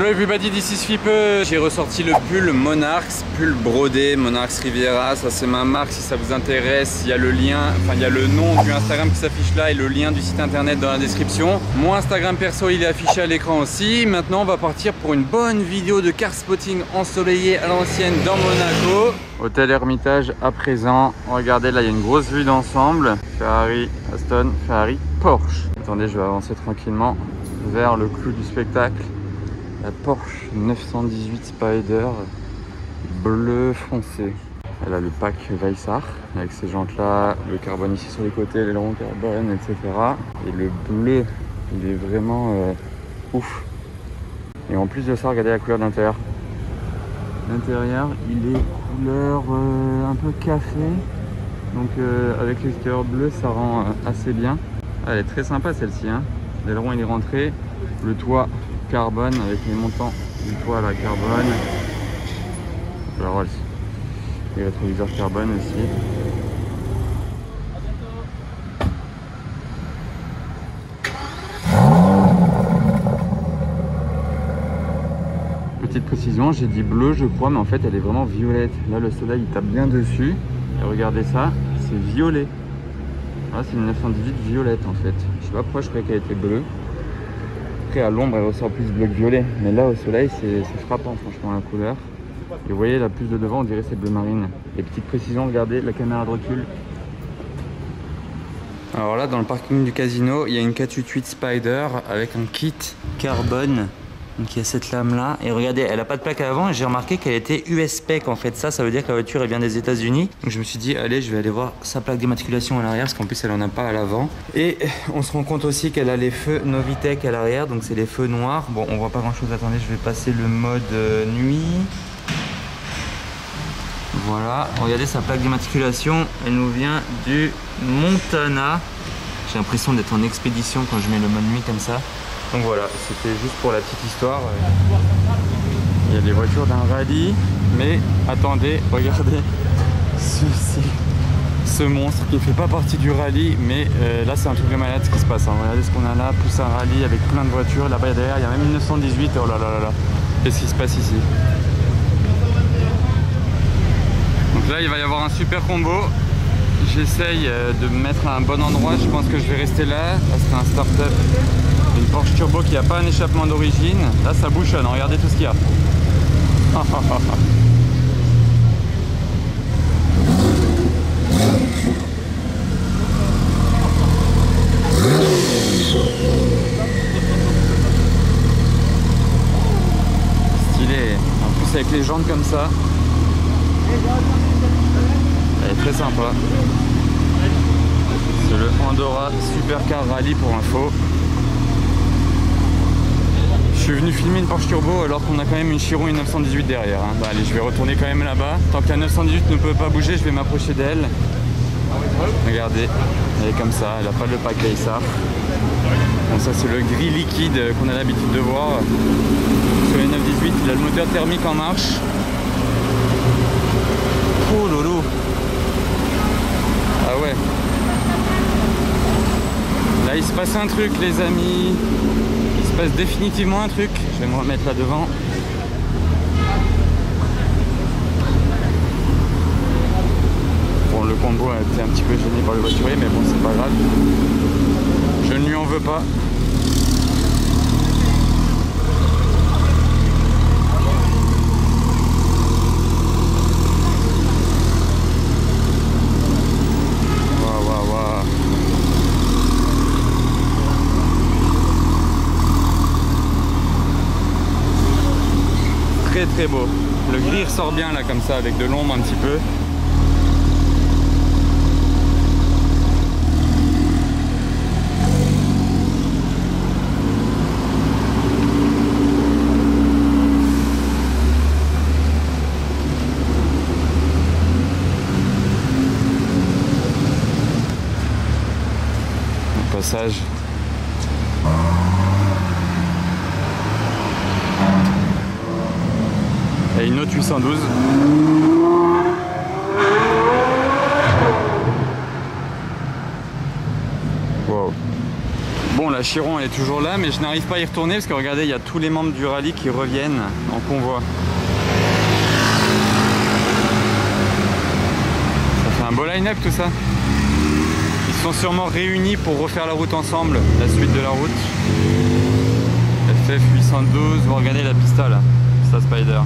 Hello everybody, this is Fipe. J'ai ressorti le pull Monarchs, pull brodé, Monarchs Riviera. Ça c'est ma marque si ça vous intéresse. Il y a le lien, enfin il y a le nom du Instagram qui s'affiche là et le lien du site internet dans la description. Mon Instagram perso il est affiché à l'écran aussi. Maintenant on va partir pour une bonne vidéo de car spotting ensoleillé à l'ancienne dans Monaco. Hôtel Hermitage à présent. Regardez là il y a une grosse vue d'ensemble. Ferrari, Aston, Ferrari, Porsche. Attendez, je vais avancer tranquillement vers le clou du spectacle. La Porsche 918 Spider bleu foncé. Elle a le pack Weissach avec ces jantes là, le carbone ici sur les côtés, l'aileron carbone, etc. Et le bleu, il est vraiment ouf. Et en plus de ça, regardez la couleur de l'intérieur. L'intérieur, il est couleur un peu café. Donc avec l'extérieur bleu, ça rend assez bien. Elle est très sympa celle-ci. Hein. L'aileron il est rentré. Le toit carbone avec les montants du toit à la carbone. La Rolls. Les rétroviseurs carbone aussi. Petite précision, j'ai dit bleu je crois, mais en fait elle est vraiment violette. Là le soleil il tape bien dessus. Et regardez ça, c'est violet. Là c'est une 918 violette en fait. Je sais pas pourquoi je croyais qu'elle était bleue. Après à l'ombre elle ressort plus bleu que violet. Mais là au soleil c'est frappant franchement la couleur. Et vous voyez la plus de devant on dirait c'est bleu marine. Et petite précision, regardez la caméra de recul. Alors là dans le parking du casino il y a une 488 Spider avec un kit carbone. Donc il y a cette lame là et regardez elle a pas de plaque à l'avant et j'ai remarqué qu'elle était US-PEC en fait. Ça veut dire que la voiture elle vient des États-Unis. Donc je me suis dit allez je vais aller voir sa plaque d'immatriculation à l'arrière parce qu'en plus elle en a pas à l'avant. Et on se rend compte aussi qu'elle a les feux Novitec à l'arrière, donc c'est les feux noirs. Bon on voit pas grand chose, attendez je vais passer le mode nuit. Voilà, regardez sa plaque d'immatriculation, elle nous vient du Montana. J'ai l'impression d'être en expédition quand je mets le mode nuit comme ça. Donc voilà, c'était juste pour la petite histoire. Il y a les voitures d'un rallye, mais attendez, regardez ceci, ce monstre qui ne fait pas partie du rallye, mais là c'est un truc de malade ce qui se passe. Hein. Regardez ce qu'on a là, plus un rallye avec plein de voitures. Là-bas derrière, il y a même une 918, oh là là là là. Qu'est-ce qui se passe ici? Donc là il va y avoir un super combo. J'essaye de me mettre à un bon endroit, je pense que je vais rester là. Là c'est un start-up. Une Porsche Turbo qui n'a pas un échappement d'origine. Là ça bouchonne, regardez tout ce qu'il y a. Stylé. En plus avec les jantes comme ça. Elle est très sympa. C'est le Andorra Supercar Rally pour info. Je suis venu filmer une Porsche Turbo alors qu'on a quand même une Chiron et une 918 derrière. Hein. Bah, allez, je vais retourner quand même là-bas. Tant que la 918 ne peut pas bouger, je vais m'approcher d'elle. Regardez, elle est comme ça, elle n'a pas le pack Weissach. Bon, ça c'est le gris liquide qu'on a l'habitude de voir sur les 918. Il a le moteur thermique en marche. Oh lolo. Ah ouais. Là il se passe un truc les amis. Il se passe définitivement un truc. Je vais me remettre là devant. Bon le combo a été un petit peu gêné par le voiturier mais bon c'est pas grave. Je ne lui en veux pas. Très très beau. Le gris ressort bien là comme ça avec de l'ombre un petit peu. Un passage. Et une autre 812. Wow. Bon, la Chiron elle est toujours là, mais je n'arrive pas à y retourner parce que regardez, il y a tous les membres du rallye qui reviennent en convoi. Ça fait un beau line-up tout ça. Ils sont sûrement réunis pour refaire la route ensemble, la suite de la route. FF 812, vous regardez la pista là, Pista Spider.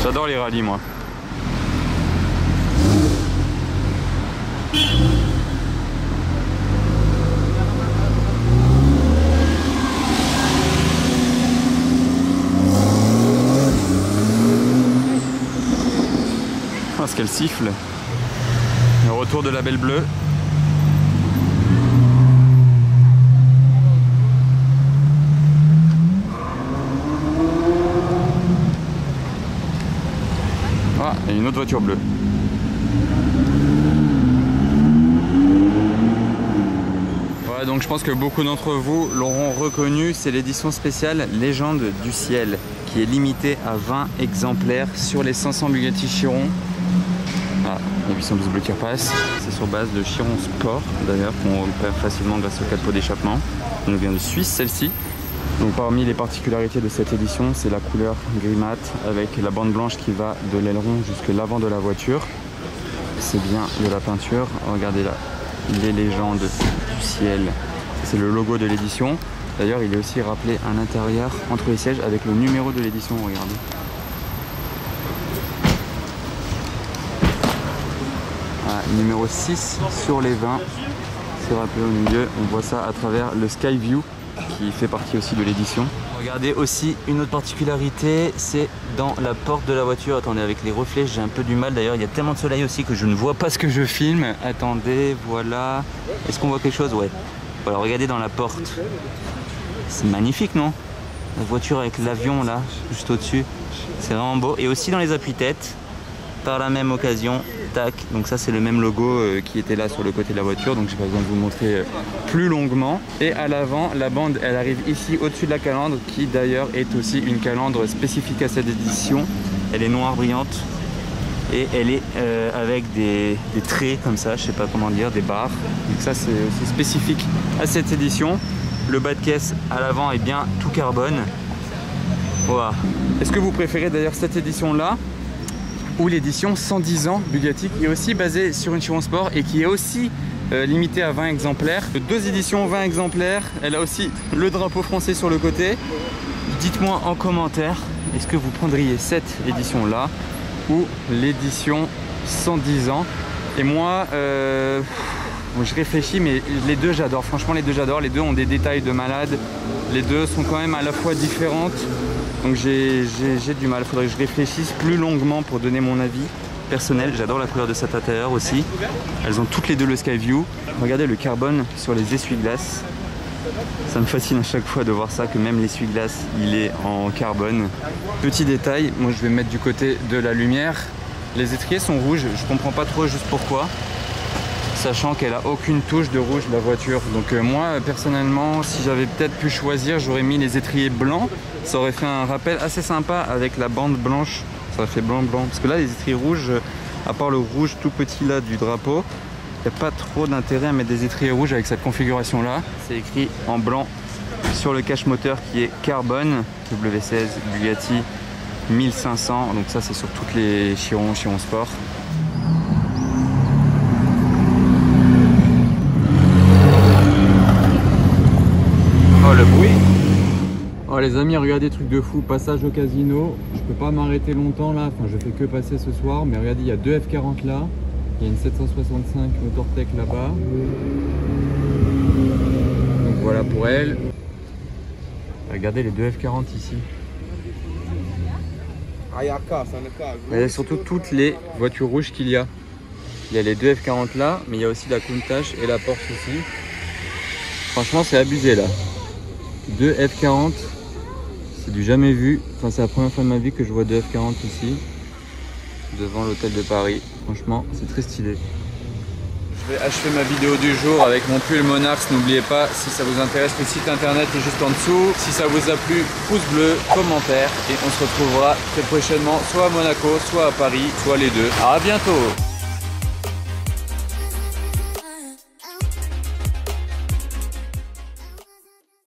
J'adore les rallyes moi. Ah, ce qu'elle siffle. Le retour de la Belle Bleue. Ah, et une autre voiture bleue. Voilà, donc je pense que beaucoup d'entre vous l'auront reconnu, c'est l'édition spéciale Légende du ciel, qui est limitée à 20 exemplaires sur les 500 Bugatti Chiron. Ah, la 812 bleue qui repasse. C'est sur base de Chiron Sport, d'ailleurs, qu'on repère facilement grâce au capot d'échappement. Elle vient de Suisse, celle-ci. Donc parmi les particularités de cette édition, c'est la couleur gris mat avec la bande blanche qui va de l'aileron jusqu'à l'avant de la voiture. C'est bien de la peinture. Regardez là, les légendes du ciel. C'est le logo de l'édition. D'ailleurs, il est aussi rappelé à l'intérieur entre les sièges avec le numéro de l'édition. Regardez. Ah, numéro 6 sur les 20. C'est rappelé au milieu. On voit ça à travers le Sky View, qui fait partie aussi de l'édition. Regardez aussi une autre particularité, c'est dans la porte de la voiture. Attendez, avec les reflets j'ai un peu du mal, d'ailleurs il y a tellement de soleil aussi que je ne vois pas ce que je filme. Attendez, voilà. Est-ce qu'on voit quelque chose? Ouais. Voilà, regardez dans la porte. C'est magnifique, non? La voiture avec l'avion là, juste au-dessus. C'est vraiment beau. Et aussi dans les appuis-têtes, par la même occasion, tac. Donc ça c'est le même logo qui était là sur le côté de la voiture, donc j'ai pas besoin de vous montrer plus longuement. Et à l'avant, la bande elle arrive ici au-dessus de la calandre, qui d'ailleurs est aussi une calandre spécifique à cette édition. Elle est noire brillante et elle est avec des traits comme ça, je sais pas comment dire, des barres. Donc ça c'est aussi spécifique à cette édition. Le bas de caisse à l'avant est bien tout carbone. Voilà. Est-ce que vous préférez d'ailleurs cette édition là ou l'édition 110 ans Bugatti, qui est aussi basée sur une Chiron Sport et qui est aussi limitée à 20 exemplaires. Deux éditions, 20 exemplaires. Elle a aussi le drapeau français sur le côté. Dites-moi en commentaire, est-ce que vous prendriez cette édition là ou l'édition 110 ans? Et moi, je réfléchis, mais les deux j'adore. Franchement, les deux j'adore. Les deux ont des détails de malade. Les deux sont quand même à la fois différentes. Donc j'ai du mal, il faudrait que je réfléchisse plus longuement pour donner mon avis personnel. J'adore la couleur de cet intérieur aussi. Elles ont toutes les deux le Sky View. Regardez le carbone sur les essuie-glaces. Ça me fascine à chaque fois de voir ça, que même l'essuie-glace il est en carbone. Petit détail, moi je vais me mettre du côté de la lumière. Les étriers sont rouges, je comprends pas trop juste pourquoi, sachant qu'elle a aucune touche de rouge la voiture. Donc moi personnellement, si j'avais peut-être pu choisir, j'aurais mis les étriers blancs. Ça aurait fait un rappel assez sympa avec la bande blanche. Ça aurait fait blanc-blanc. Parce que là, les étriers rouges, à part le rouge tout petit là du drapeau, il n'y a pas trop d'intérêt à mettre des étriers rouges avec cette configuration là. C'est écrit en blanc sur le cache moteur qui est carbone, W16 Bugatti 1500. Donc ça, c'est sur toutes les Chiron Sport. Oh le bruit! Oh les amis, regardez, truc de fou, passage au casino. Je peux pas m'arrêter longtemps là, enfin je fais que passer ce soir, mais regardez, il y a deux F40 là, il y a une 765 Motortech là-bas. Donc voilà pour elle. Regardez les deux F40 ici. Il y a surtout toutes les voitures rouges qu'il y a. Il y a les deux F40 là, mais il y a aussi la Countach et la Porsche aussi. Franchement c'est abusé là. Deux F40. C'est du jamais vu. Enfin, c'est la première fois de ma vie que je vois de F40 ici, devant l'hôtel de Paris. Franchement, c'est très stylé. Je vais achever ma vidéo du jour avec mon pull Monarchs. N'oubliez pas, si ça vous intéresse, le site internet est juste en dessous. Si ça vous a plu, pouce bleu, commentaire. Et on se retrouvera très prochainement, soit à Monaco, soit à Paris, soit les deux. À bientôt!